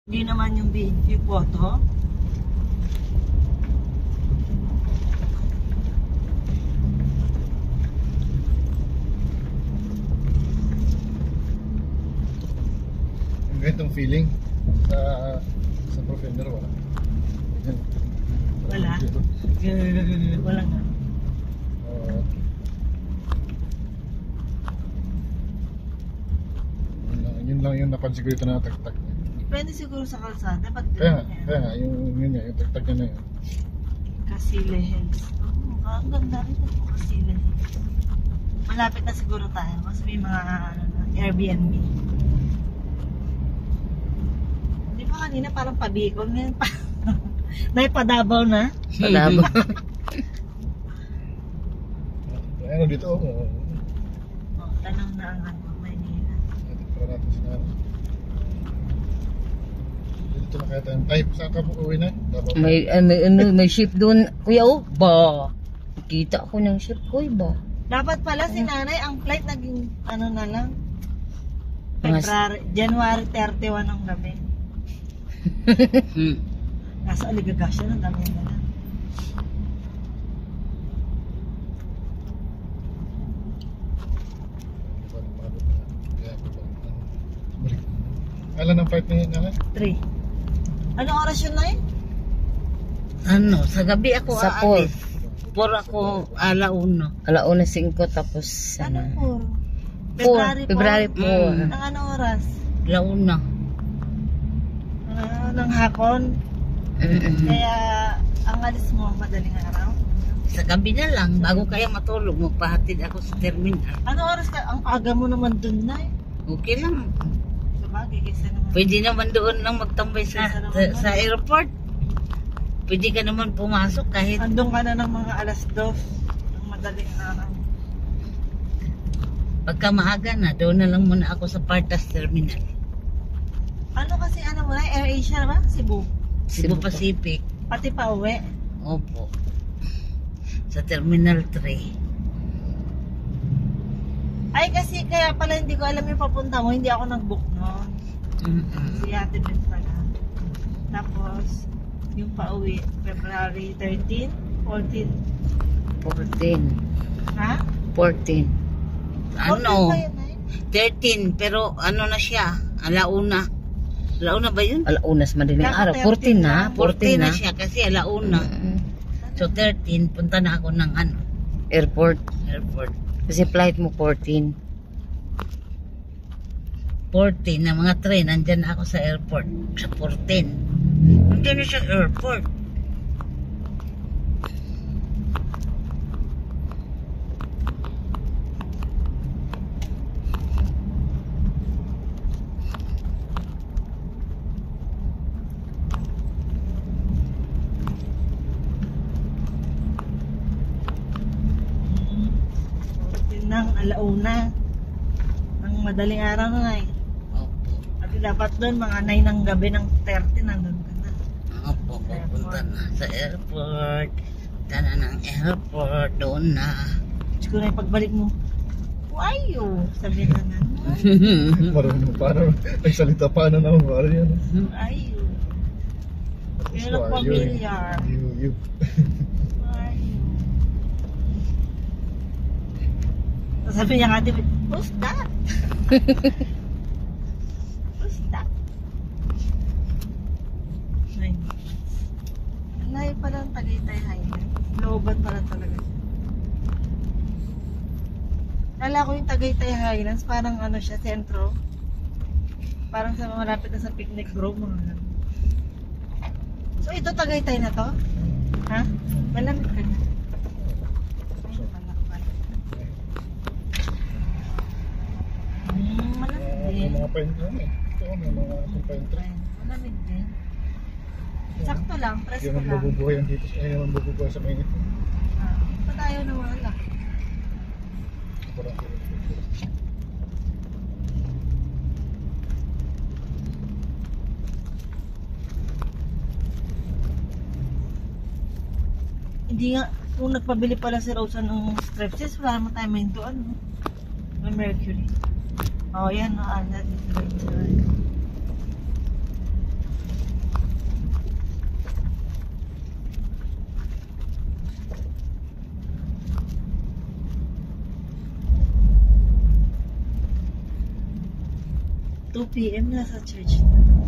Hindi naman yung video photo. Yung ganitong feeling sa Profender wala. Yan. Wala. Wala nga. Yun lang yung napansin ko dito na tagtag. Depende siguro sa kalsada. Ba't Kaya ganyan? nga, yung tagtag niya na yun. Casile Hills. Ang ganda rin ito, Casile Hills. Malapit na siguro tayo. Mas may mga Airbnb. Di ba kanina parang pabikol? Ngayon pa. Naipadabaw na. Padabaw. Ano dito? Tanong na ang Maynila. Para natin sinara. Dito na kaya tayong type. Saan ka po uwi na? May ship doon. Kuya, oh, ba? Nakita ko ng ship, kuya, ba? Dapat pala si nanay, ang flight naging ano na lang. Mga- January 31 ng gabi. Nasa Aligagasya ng dami na lang. Alam ang part niya na? 3. Anong oras yun na Ano, sa gabi ako Sa aalis. Por ako alauna. Alauna 5 tapos Ano ano? 4? February 4. 4. Ng anong oras? Launa. Ng hapon. Kaya ang alis mo madaling araw. Sa gabi na lang, bago kaya matulog, magpahatid ako sa terminal. Anong oras ka? Ang aga mo naman dun na Okay lang. Sabagay, kaysa naman. Pwede naman doon lang magtambay sa airport. Pwede ka naman pumasok kahit Andun ka na ng mga alas 2 ng madaling araw. pagka maaga na, doon na lang muna ako sa Partas Terminal. Ano kasi ano mo na? AirAsia ba? Cebu. Cebu Pacific. Pati pa uwi. Opo. Sa Terminal 3. Ay kasi kaya pala hindi ko alam yung papunta mo. Hindi ako nag-book noon. Si Ate Beth pala. Tapos, yung pauwi, February 13, 14. 14. Ha? 14. 14 Ano? ba yun, eh? 13, pero ano na siya? Alauna. Alauna ba yun? Alaunas madaling Kaka araw. 13 14 na. 14 na 14 na. siya kasi alauna. So 13, punta na ako ng ano, Airport. airport. Kasi flight mo 14. 14 na mga train, nandyan na ako sa airport. Sa 14. Nandyan na sa airport. Ng alauna. Ng madaling araw na eh. Opo. At dapat doon, mga 9 ng gabi ng 30, nandun ka na. Opo, pupunta na sa airport. Punta na ng airport, doon na. Siguro na yung pagbalik mo, wayo! Sabi na na, Marunong paano. Nagsalita paano naman ba yan? wayo. Yun So, ang pamilyar. You. Wayo. Sabi niya nga, who's that? Who's that? 9 months. Ang layo pala ang Tagaytay Highlands. Looban pala talaga siya. Kala ko yung Tagaytay Highlands, parang ano siya, sentro. Parang sa malapit na sa picnic grove, mga ganun. So ito Tagaytay na to? Ha? Malamig ka na. Ay, malakpan. Malamig din. Mga paint yan eh. Ito, may mga paint tree. Malamig din. Sakto lang, presko Yung lang. mabubuhayan dito. Yung mabubuhay sa mainit. Ba't ayaw na wala? Parang Hindi nga, kung nagpabili pala si Rosa ng strepsils, wala naman tayo maintuan. No? May mercury. Oh, yan, no, dito. 2 p.m. nasa church na.